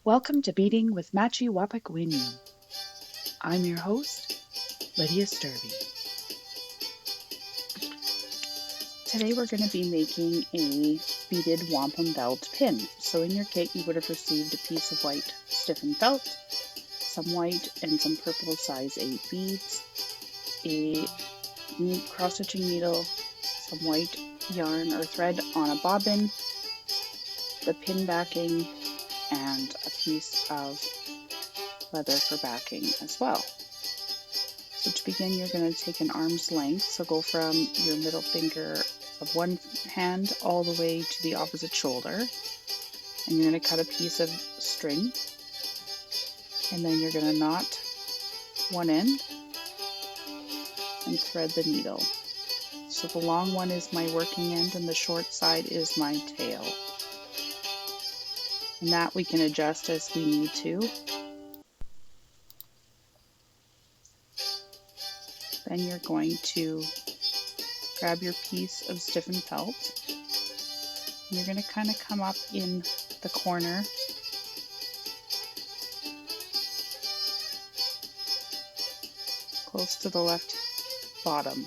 Welcome to Beading with Machi Wapakwenyu. I'm your host, Lydia Sturby. Today we're going to be making a beaded wampum belt pin. So in your kit you would have received a piece of white stiffened felt, some white and some purple size 8 beads, a cross-stitching needle, some white yarn or thread on a bobbin, the pin backing, and a piece of leather for backing as well. So to begin, you're going to take an arm's length, so go from your middle finger of one hand all the way to the opposite shoulder, and you're going to cut a piece of string, and then you're going to knot one end and thread the needle. So the long one is my working end and the short side is my tail. And that we can adjust as we need to. Then you're going to grab your piece of stiffened felt. You're going to kind of come up in the corner close to the left bottom.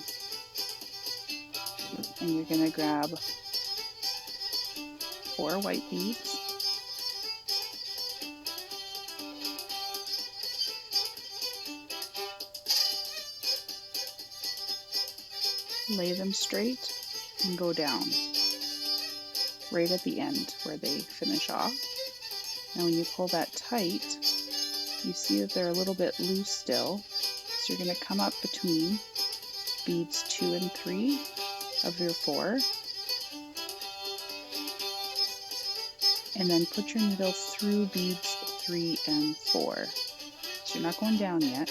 And you're going to grab 4 white beads. Lay them straight and go down right at the end where they finish off. Now when you pull that tight, you see that they're a little bit loose still. So you're going to come up between beads 2 and 3 of your 4 and then put your needle through beads 3 and 4. So you're not going down yet.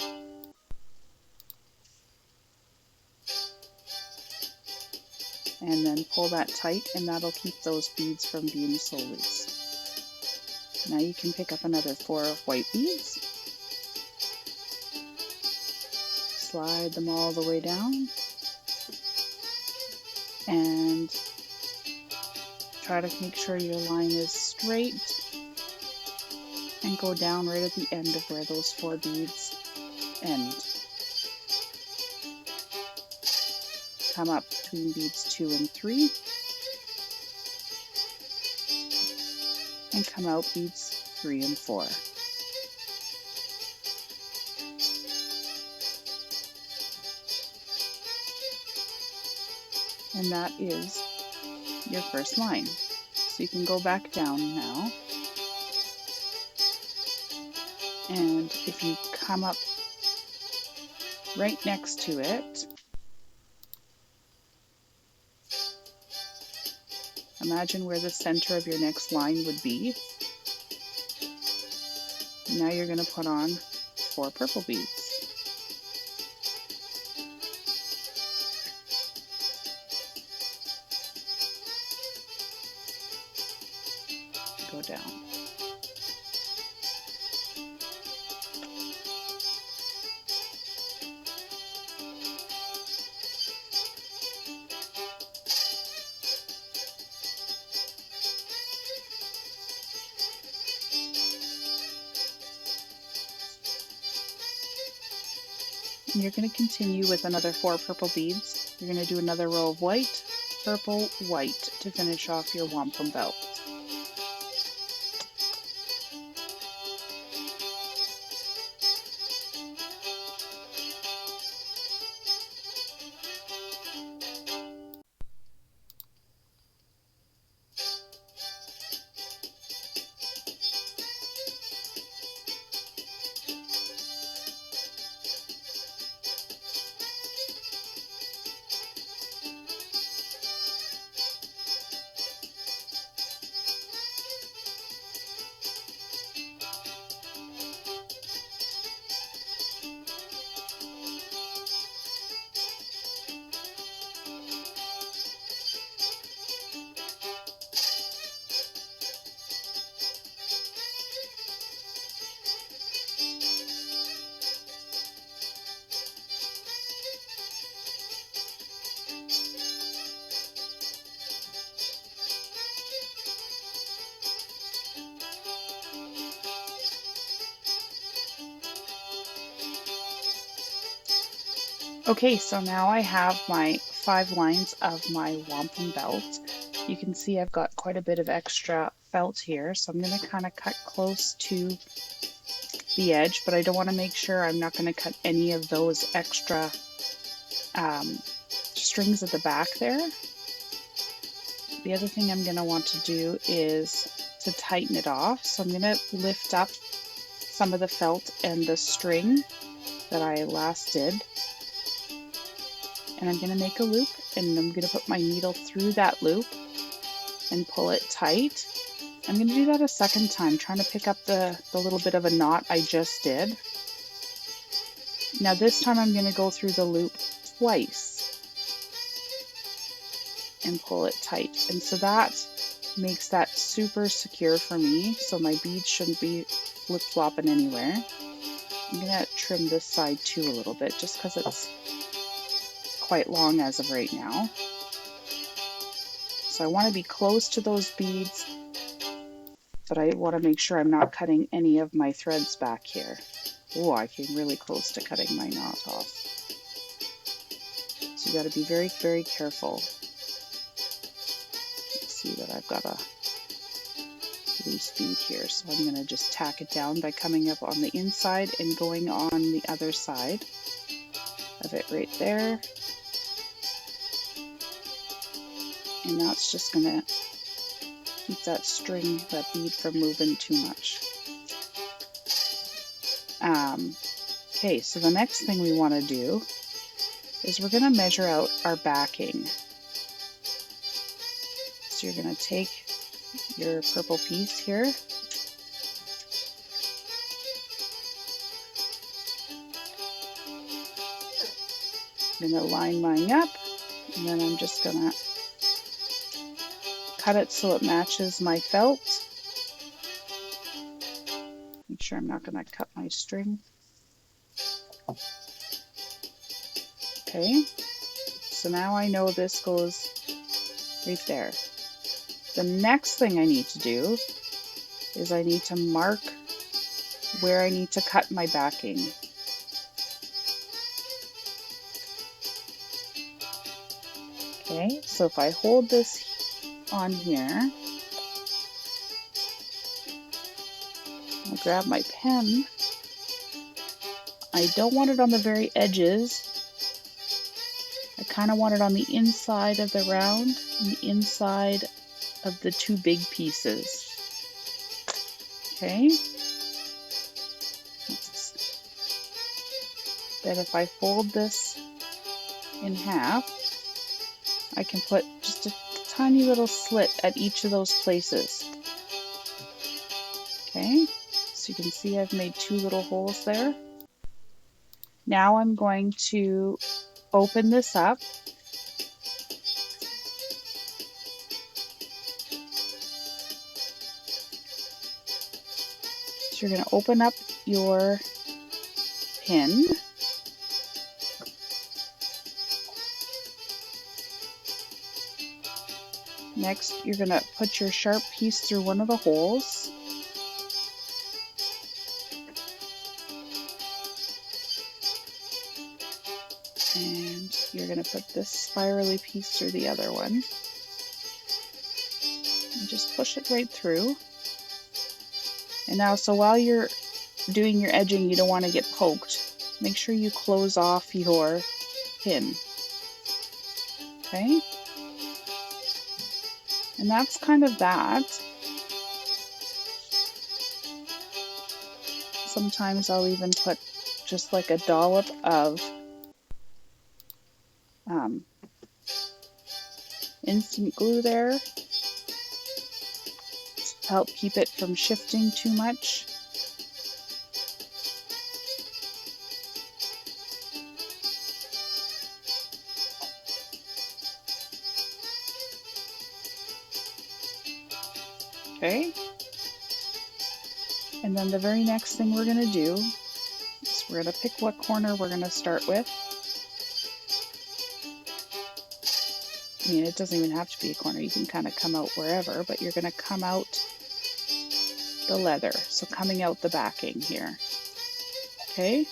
And then pull that tight, and that'll keep those beads from being so loose. Now you can pick up another 4 white beads, slide them all the way down, and try to make sure your line is straight, and go down right at the end of where those 4 beads end. Come up between beads 2 and 3 and come out beads 3 and 4. And that is your first line. So you can go back down now, and if you come up right next to it, imagine where the center of your next line would be. Now you're going to put on 4 purple beads. Go down. And you're going to continue with another 4 purple beads. You're going to do another row of white, purple, white to finish off your wampum belt. Okay, so now I have my 5 lines of my wampum belt. You can see I've got quite a bit of extra felt here, so I'm going to kind of cut close to the edge, but I don't want to make sure I'm not going to cut any of those extra strings at the back there. The other thing I'm going to want to do is to tighten it off. So I'm going to lift up some of the felt and the string that I last did. And I'm going to make a loop, and I'm going to put my needle through that loop and pull it tight. I'm going to do that a second time, trying to pick up the little bit of a knot I just did. Now this time I'm going to go through the loop twice and pull it tight. And so that makes that super secure for me, so my beads shouldn't be flip-flopping anywhere. I'm going to trim this side too a little bit, just because it's quite long as of right now. So I want to be close to those beads, but I want to make sure I'm not cutting any of my threads back here. Oh, I came really close to cutting my knot off. So you got to be very, very careful. See that I've got a loose bead here, so I'm going to just tack it down by coming up on the inside and going on the other side of it right there. And that's just going to keep that string, that bead from moving too much. Okay, so the next thing we want to do is we're going to measure out our backing. So you're going to take your purple piece here, I'm going to line mine up, and then I'm just going to cut it so it matches my felt. Make sure I'm not going to cut my string. Okay, so now I know this goes right there. The next thing I need to do is I need to mark where I need to cut my backing. Okay, so if I hold this on here, I'll grab my pen. I don't want it on the very edges. I kind of want it on the inside of the round and the inside of the two big pieces. Okay. Then if I fold this in half, I can put just a tiny little slit at each of those places. Okay, so you can see I've made 2 little holes there. Now I'm going to open this up. So you're going to open up your pin. Next, you're going to put your sharp piece through one of the holes. And you're going to put this spirally piece through the other one. And just push it right through. And now, so while you're doing your edging, you don't want to get poked. Make sure you close off your pin. Okay? And that's kind of that. Sometimes I'll even put just like a dollop of instant glue there to help keep it from shifting too much. Okay, and then the very next thing we're going to do is we're going to pick what corner we're going to start with. I mean, it doesn't even have to be a corner, you can kind of come out wherever, but you're going to come out the leather, so coming out the backing here. Okay,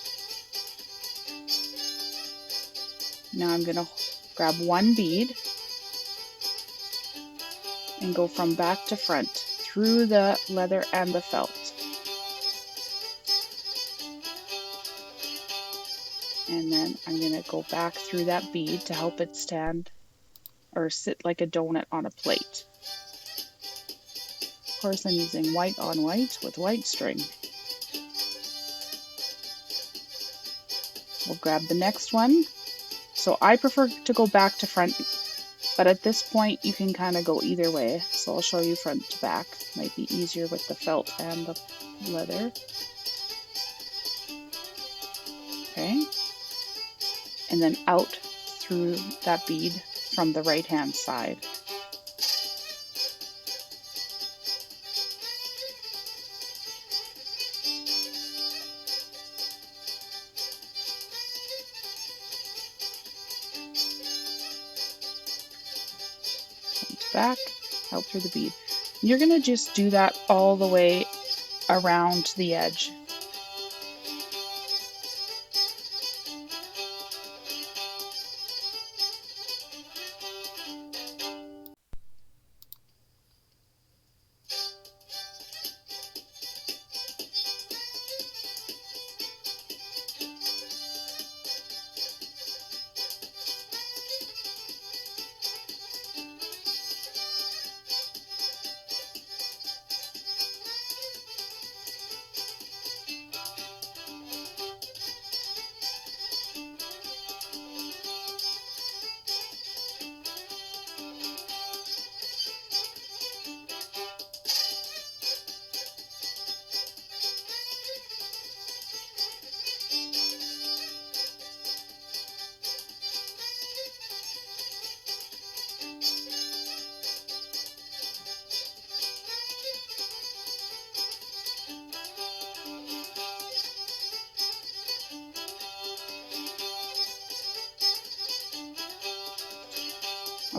Now I'm going to grab one bead and go from back to front through the leather and the felt. And then I'm going to go back through that bead to help it stand or sit like a donut on a plate. Of course, I'm using white on white with white string. We'll grab the next one. So I prefer to go back to front, but at this point you can kind of go either way. So I'll show you front to back. Might be easier with the felt and the leather. Okay. And then out through that bead from the right hand side. Back, out through the bead. You're going to just do that all the way around the edge.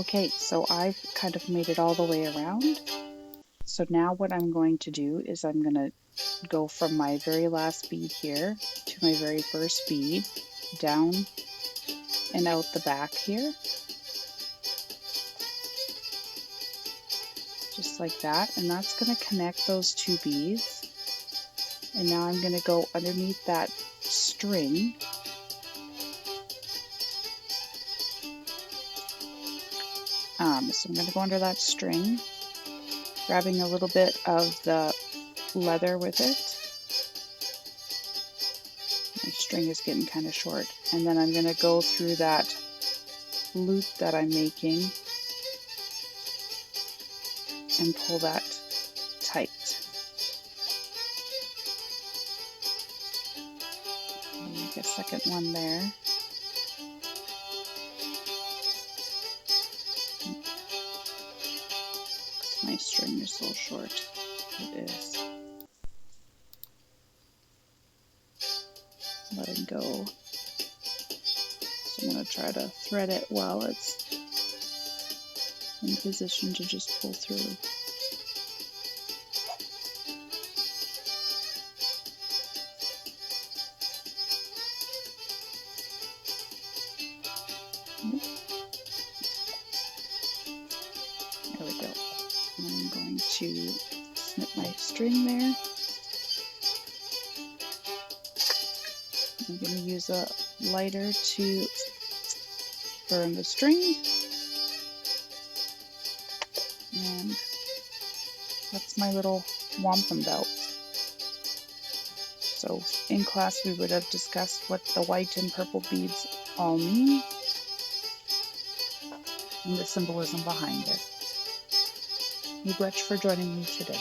Okay, so I've kind of made it all the way around. So now what I'm going to do is I'm going to go from my very last bead here to my very first bead, down and out the back here. Just like that, and that's going to connect those two beads. And now I'm going to go underneath that string so I'm going to go under that string, grabbing a little bit of the leather with it. My string is getting kind of short, and then I'm going to go through that loop that I'm making and pull that tight. I'll make a second one there. My string is so short. It is. Letting go. So I'm going to try to thread it while it's in position to just pull through. There we go. And I'm going to snip my string there. I'm going to use a lighter to burn the string. And that's my little wampum belt. So in class we would have discussed what the white and purple beads all mean and the symbolism behind it. Thank you much for joining me today.